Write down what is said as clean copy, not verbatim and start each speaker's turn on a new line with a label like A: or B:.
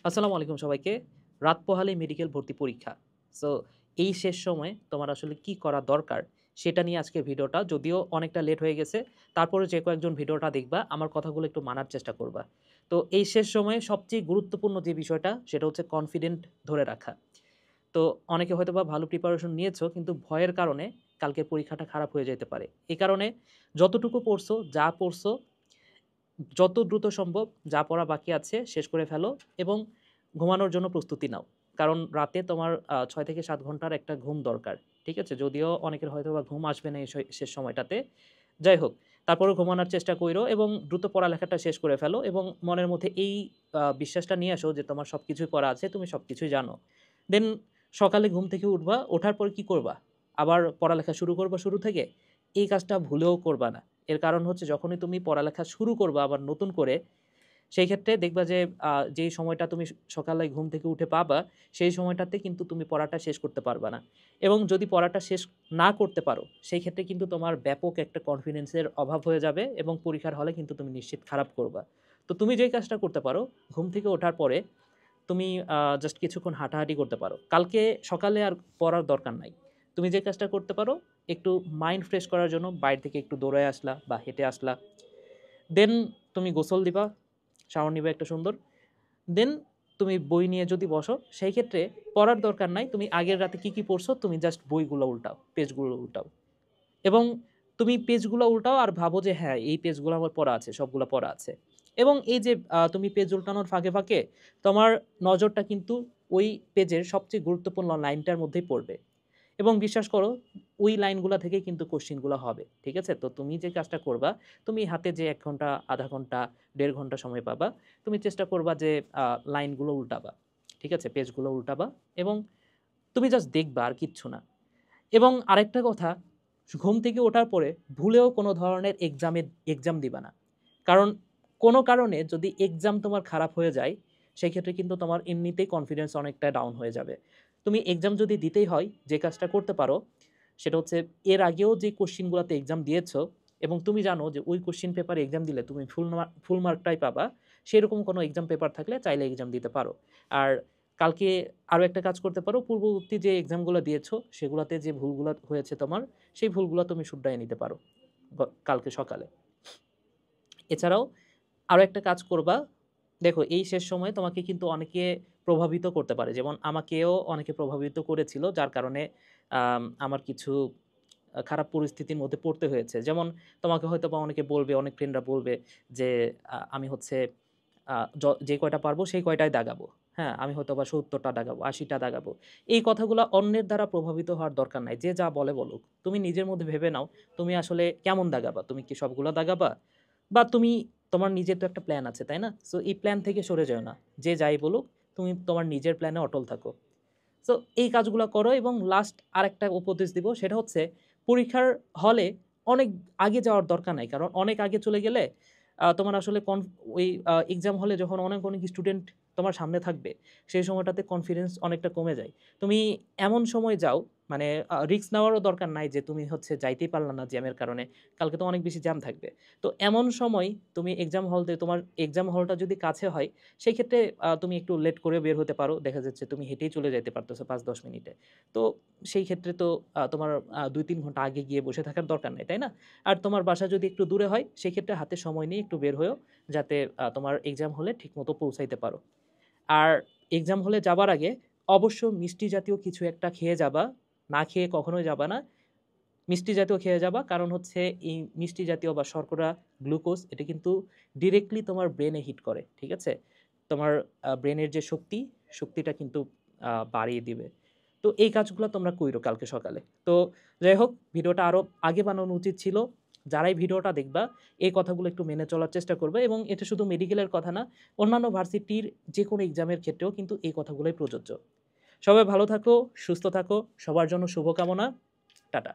A: আসসালামু আলাইকুম সবাইকে। রাত পোহালেই মেডিকেল ভর্তি পরীক্ষা। সো এই শেষ সময়ে তোমার আসলে কি করা দরকার সেটা নিয়ে আজকের ভিডিওটা। যদিও অনেকটা লেট হয়ে গেছে, তারপরেও যে কয়েকজন ভিডিওটা দেখবা আমার কথাগুলো একটু মানার চেষ্টা করবা। তো এই শেষ সময়ে সবচেয়ে গুরুত্বপূর্ণ যে বিষয়টা সেটা হচ্ছে কনফিডেন্ট ধরে রাখা। তো অনেকে হয়তোবা ভালো প্রিপারেশন নিয়েছো কিন্তু ভয়ের কারণে কালকের পরীক্ষাটা খারাপ হয়ে যেতে পারে। এই কারণে যতটুকু পড়ছো, যা পড়ছো যত দ্রুত সম্ভব যা পড়া বাকি আছে শেষ করে ফেলো এবং ঘুমানোর জন্য প্রস্তুতি নাও। কারণ রাতে তোমার ৬ থেকে ৭ ঘন্টার একটা ঘুম দরকার। ঠিক আছে? যদিও অনেকের হয়তোবা ঘুম আসবে না এই শেষ সময়টাতে। যাই হোক, তারপরেও ঘুমানোর চেষ্টা কইরো এবং দ্রুত পড়ালেখাটা শেষ করে ফেলো এবং মনের মধ্যে এই বিশ্বাসটা নিয়ে আসো যে তোমার সবকিছুই পড়া আছে, তুমি সবকিছুই জানো। দেন সকালে ঘুম থেকে উঠবা, ওঠার পর কি করবা? আবার পড়ালেখা শুরু করবা শুরু থেকে? এই কাজটা ভুলেও করবা না। এর কারণ হচ্ছে যখনই তুমি পড়ালেখা শুরু করবা আবার নতুন করে, সেই ক্ষেত্রে দেখবা যে যেই সময়টা তুমি সকালে ঘুম থেকে উঠে পাবা, সেই সময়টাতে কিন্তু তুমি পড়াটা শেষ করতে পারবা না। এবং যদি পড়াটা শেষ না করতে পারো, সেই ক্ষেত্রে কিন্তু তোমার ব্যাপক একটা কনফিডেন্সের অভাব হয়ে যাবে এবং পরীক্ষার হলে কিন্তু তুমি নিশ্চিত খারাপ করবা। তো তুমি যেই কাজটা করতে পারো, ঘুম থেকে ওঠার পরে তুমি জাস্ট কিছুক্ষণ হাঁটাহাঁটি করতে পারো। কালকে সকালে আর পড়ার দরকার নাই। তুমি যে কাজটা করতে পারো, একটু মাইন্ড ফ্রেশ করার জন্য বাইরে থেকে একটু দৌড়ায় আসলা বা হেঁটে আসলা। দেন তুমি গোসল দিবা, শাওয়ার নিবা একটা সুন্দর। দেন তুমি বই নিয়ে যদি বসো, সেই ক্ষেত্রে পড়ার দরকার নাই। তুমি আগের রাতে কি, কি পড়ছো তুমি জাস্ট বইগুলো উল্টাও, পেজগুলো উল্টাও। এবং তুমি পেজগুলো উল্টাও আর ভাবো যে হ্যাঁ, এই পেজগুলো আমার পড়া আছে, সবগুলা পড়া আছে। এবং এই যে তুমি পেজ উল্টানোর ফাঁকে, ফাঁকে তোমার নজরটা কিন্তু ওই পেজের সবচেয়ে গুরুত্বপূর্ণ লাইনটার মধ্যেই পড়বে। এবং বিশ্বাস করো ওই লাইনগুলা থেকেই কিন্তু কোশ্চেনগুলো হবে। ঠিক আছে? তো তুমি যে কাজটা করবা, তুমি হাতে যে ১ ঘন্টা, ০.৫ ঘন্টা, ১.৫ ঘন্টা সময় পাবা, তুমি চেষ্টা করবা যে লাইনগুলো উল্টাবা। ঠিক আছে? পেজগুলো উল্টাবা এবং তুমি জাস্ট দেখবা আর কিচ্ছু না। এবং আরেকটা কথা, ঘুম থেকে ওঠার পরে ভুলেও কোনো ধরনের এক্সাম দিবা না। কারণ কোনো কারণে যদি এক্সাম তোমার খারাপ হয়ে যায়, সেই ক্ষেত্রে কিন্তু তোমার এমনিতেই কনফিডেন্স অনেকটা ডাউন হয়ে যাবে। তুমি এক্সাম যদি দিতেই হয়, যে কাজটা করতে পারো, সেটা হচ্ছে এর আগেও যে কোশ্চেনগুলাতে এক্সাম দিয়েছো এবং তুমি জানো যে ওই কোশ্চেন পেপারে এক্সাম দিলে তুমি ফুল মার্কটাই পাবা, সেরকম কোনো এক্সাম পেপার থাকলে চাইলে এক্সাম দিতে পারো। আর কালকে আরো একটা কাজ করতে পারো, পূর্ববর্তী যে এক্সামগুলো দিয়েছো, সেগুলাতে যে ভুলগুলা হয়েছে তোমার, সেই ভুলগুলা তুমি শুধরায়ে নিতে পারো কালকে সকালে। এছাড়াও আরো একটা কাজ করবা, দেখো এই শেষ সময়ে তোমাকে কিন্তু অনেকে প্রভাবিত করতে পারে। যেমন আমাকেও অনেকে প্রভাবিত করেছিল, যার কারণে আমার কিছু খারাপ পরিস্থিতির মধ্যে পড়তে হয়েছে। যেমন তোমাকে হয়তোবা অনেকে বলবে, অনেক ফ্রেন্ডরা বলবে যে আমি হচ্ছে আ যে কয়টা পারবো সেই কয়টাই দাগাবো। হ্যাঁ? আমি হয়তোবা ৭০ টা দাগাবো, ৮০ টা দাগাবো। এই কথাগুলা অন্যের দ্বারা প্রভাবিত হওয়ার দরকার নাই। যে যা বলে বলুক। তুমি নিজের মধ্যে ভেবে নাও, তুমি আসলে কেমন দাগাবা? তুমি কি সবগুলা দাগাবা? বা তুমি তোমার নিজের তো একটা প্ল্যান আছে, তাই না? সো এই প্ল্যান থেকে সরে যেও না। যে যাই বলুক, তুমি তোমার নিজের প্ল্যানে অটল থাকো। সো এই কাজগুলা করো এবং লাস্ট আরেকটা উপদেশ দিব, সেটা হচ্ছে পরীক্ষার হলে অনেক আগে যাওয়ার দরকার নাই। কারণ অনেক আগে চলে গেলে তোমার আসলে ওই এক্সাম হলে যখন অনেক, অনেক স্টুডেন্ট তোমার সামনে থাকবে, সেই সময়টাতে কনফিডেন্স অনেকটা কমে যায়। তুমি এমন সময় যাও, মানে রিস্ক নেওয়ারও দরকার নাই যে তুমি হচ্ছে যাইতেই পারলা না জ্যামের কারণে। কালকে তো অনেক বেশি জ্যাম থাকবে। তো এমন সময় তুমি এক্সাম হল দিয়ে, তোমার এক্সাম হলটা যদি কাছে হয়, সেই ক্ষেত্রে তুমি একটু লেট করে বের হতে পারো। দেখা যাচ্ছে তুমি হেঁটেই চলে যাইতে পারতেছো ৫-১০ মিনিটে। তো সেই ক্ষেত্রে তো তোমার ২-৩ ঘন্টা আগে গিয়ে বসে থাকার দরকার নাই, তাই না? আর তোমার বাসা যদি একটু দূরে হয়, সেক্ষেত্রে হাতে সময় নিয়ে একটু বের হয়েও, যাতে তোমার এক্সাম হলে ঠিকমতো পৌঁছাইতে পারো। আর এক্সাম হলে যাবার আগে অবশ্য মিষ্টি জাতীয় কিছু একটা খেয়ে যাবা। না খেয়ে কখনোই যাবা না। মিষ্টি জাতীয় খেয়ে যাবা। কারণ হচ্ছে এই মিষ্টি জাতীয় বা শর্করা, গ্লুকোজ এটা কিন্তু ডিরেক্টলি তোমার ব্রেনে হিট করে। ঠিক আছে? তোমার ব্রেনের যে শক্তিটা কিন্তু বাড়িয়ে দিবে। তো এই কাজগুলা তোমরা কইরো কালকে সকালে। তো যাই হোক, ভিডিওটা আরো আগে বানানো উচিত ছিল। যারাই ভিডিওটা দেখবা, এই কথাগুলো একটু মেনে চলার চেষ্টা করবে এবং এটা শুধু মেডিকেলের কথা না, অন্যান্য ভার্সিটির যেকোনো এক্সামের ক্ষেত্রেও কিন্তু এই কথাগুলোই প্রযোজ্য। সবাই ভালো থাকো, সুস্থ থাকো। সবার জন্য শুভকামনা। টাটা।